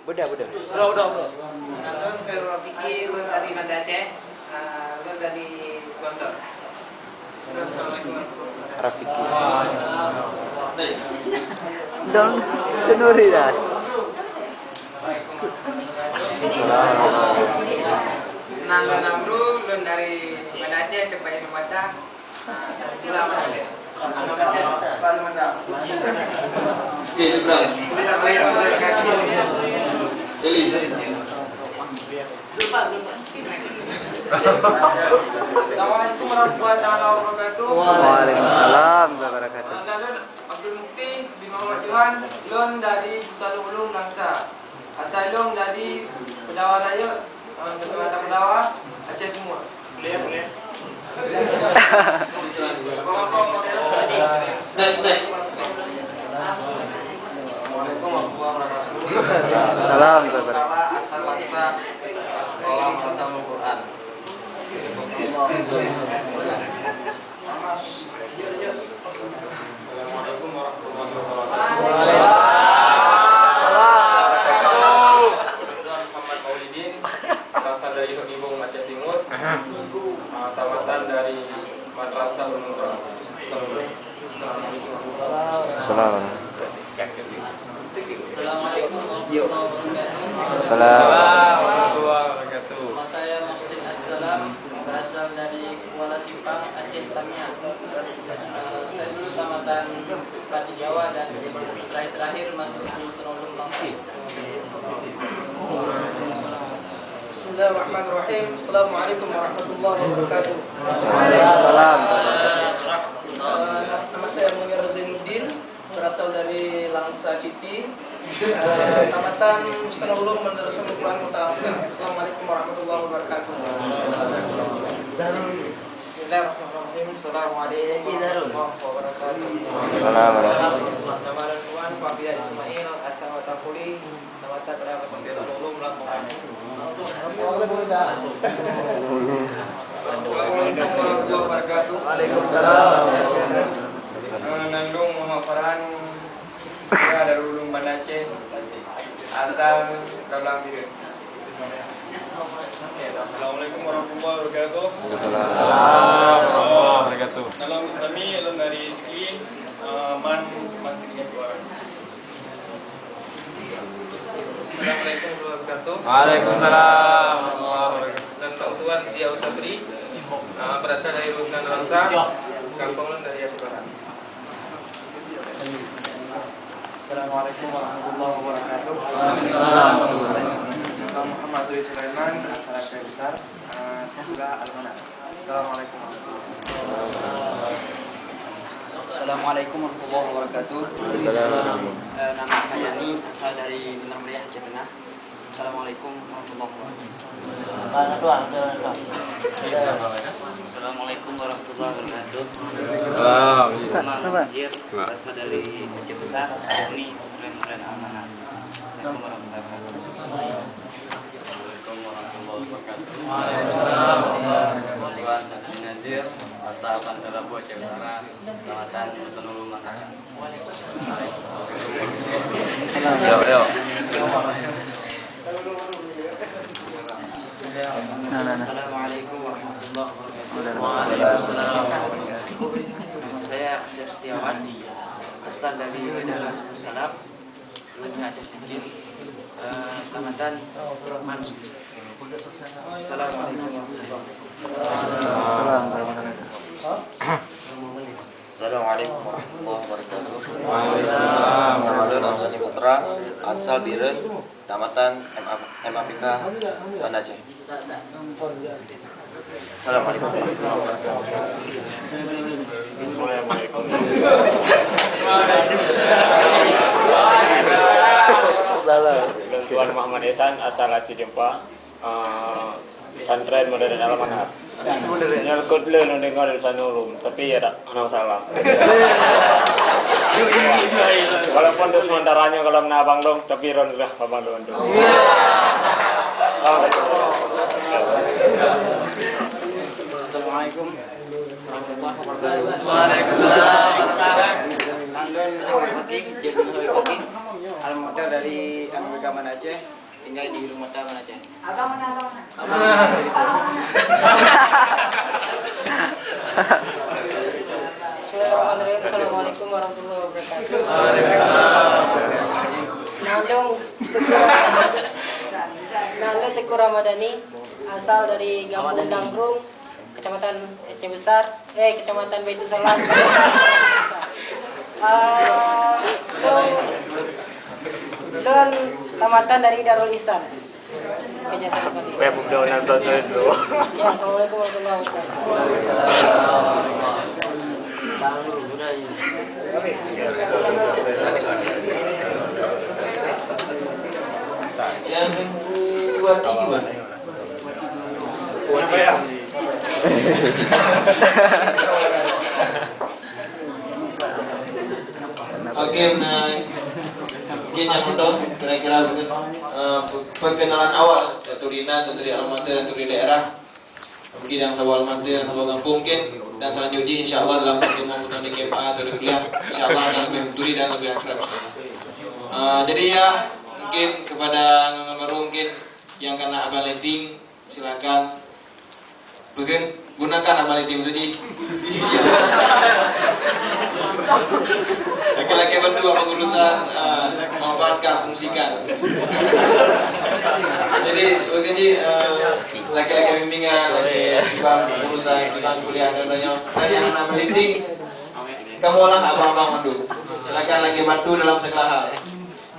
Udah. Udah. Lun ke Rafiki, lun dari Banda Aceh, lun dari Gontor. Assalamualaikum Rafiki. Don Nuri dah. Nah, lun Amru, lun dari Banda Aceh, tempat yang Mata. Oke, seberang. Eli. Assalamualaikum warahmatullahi wabarakatuh. Waalaikumsalam warahmatullahi wabarakatuh. Lun Abdul Mukti bin Muhammad Johan, lun dari Pusat Ulum Langsa. Asalum dari Pendawa Raya, Kecamatan Pendawa, Aceh Timur. Boleh. Next. Salam warahmatullahi Asal bangsa sekolah bahasa Al-Quran. Assalamualaikum warahmatullahi wabarakatuh. Muhammad Maulidin, berasal dari Hudibung Aceh Timur, tamatan dari Madrasah Al-Nurah. Assalamualaikum warahmatullahi wabarakatuh. Nama saya Mahsin Assalam, berasal dari Kuala Simpang, Aceh Tamiang. Saya dulu tamatan Padi Jawa dan terakhir masuk Musrolum Langsa. Bismillahirrahmanirrahim. Assalamualaikum warahmatullahi wabarakatuh. Waalaikumsalam. Nama saya Munir Zainuddin, berasal dari Langsa Citi, tamatan Musnad Ulum Madrasah Al-Quran Kota Langsa. Assalamualaikum warahmatullahi wabarakatuh. Bismillahirrahmanirrahim. Assalamualaikum warahmatullahi wabarakatuh. Nama Tuan Pak Bia Ismail, asal Watapuli, tamatan Madrasah Ulum Lamongan. Assalamualaikum warahmatullahi wabarakatuh. Waalaikumsalam. Nandung Muhammad Farhan, saya dari Ulum Banda Aceh, asal Kaulang Biru. Assalamualaikum warahmatullahi wabarakatuh. Nama Islami, alum dari Sikli, masih dengan dua orang. Assalamualaikum warahmatullahi wabarakatuh. Waalaikumsalam. Tentang Tuan Ziau Sabri, berasal dari Ruslan Langsa, Kampung dari Asibaran. Assalamualaikum warahmatullahi wabarakatuh. Nama Muhammad Zuri Sulaiman, asal Aceh Besar, sebelah Almanak. Assalamualaikum warahmatullahi wabarakatuh. Assalamualaikum warahmatullahi wabarakatuh. Nama Ahmad Yani, asal dari Benar Meriah, Aceh Tengah. Assalamualaikum warahmatullahi wabarakatuh. Assalamualaikum warahmatullahi wabarakatuh. Nama Fajir, berasal dari Aceh Besar, ini Pesantren Amanah. Assalamualaikum warahmatullahi wabarakatuh. Assalamualaikum warahmatullahi wabarakatuh. Tuan Sasin Nazir, asal Pantalabu Aceh Utara, Kecamatan Musnulum Langsa. Assalamualaikum warahmatullahi wabarakatuh. Saya Asep Setiawan, asal dari Medan Salab, Lengah Aceh Sikit, Tamatan Rahman Sukses. Assalamualaikum warahmatullahi wabarakatuh. Assalamualaikum warahmatullahi wabarakatuh. Waalaikumsalam. Asani Putra, asal Biren, Tamatan MAPK Banda Aceh. Assalamualaikum warahmatullahi wabarakatuh. Tuan Muhammad Ihsan, asal Aceh Jempa, pesantren modern Al-Manhaj. Nyelkut le nu dengar dari Sanulum, tapi ya tak ada masalah. Walaupun itu sementaranya kalau nak abang dong, tapi ron lah abang dong. Assalamualaikum warahmatullahi wabarakatuh. Waalaikumsalam. Nanggon Hakim, jadi Hakim, alma mater dari MAPK Banda Aceh, tinggal di rumah Taman Aceh. Abang mana? Bismillahirrahmanirrahim. Assalamualaikum warahmatullahi wabarakatuh. Nandung Teguh Ramadhani, asal dari Kampung Dangrung, Kecamatan Aceh Besar, Kecamatan Baitul Salam. Lon tamatan dari Darul Ihsan. Ya, assalamualaikum warahmatullahi Yang kedua gimana? Apa ya? Oke, nah mungkin yang nonton kira-kira perkenalan awal Turina, dari alamat dan dari daerah. Mungkin yang sebuah alamat dan sebuah kampung mungkin, dan selanjutnya insya Allah dalam pertemuan kita di KMA atau di kuliah, insya Allah akan lebih turi dan lebih akrab. Jadi ya mungkin kepada yang baru mungkin yang kena abang landing silakan gunakan nama landing jadi. Laki-laki berdua pengurusan memanfaatkan fungsikan. Jadi begini laki-laki bimbingan, pengurusan tentang kuliah dan lainnya. Dan yang nama landing kamu lah abang-abang mandu. Silakan lagi bantu dalam segala hal.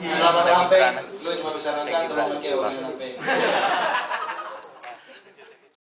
Dalam sampai lu cuma bisa rangkan tolong lagi orang yang sampai.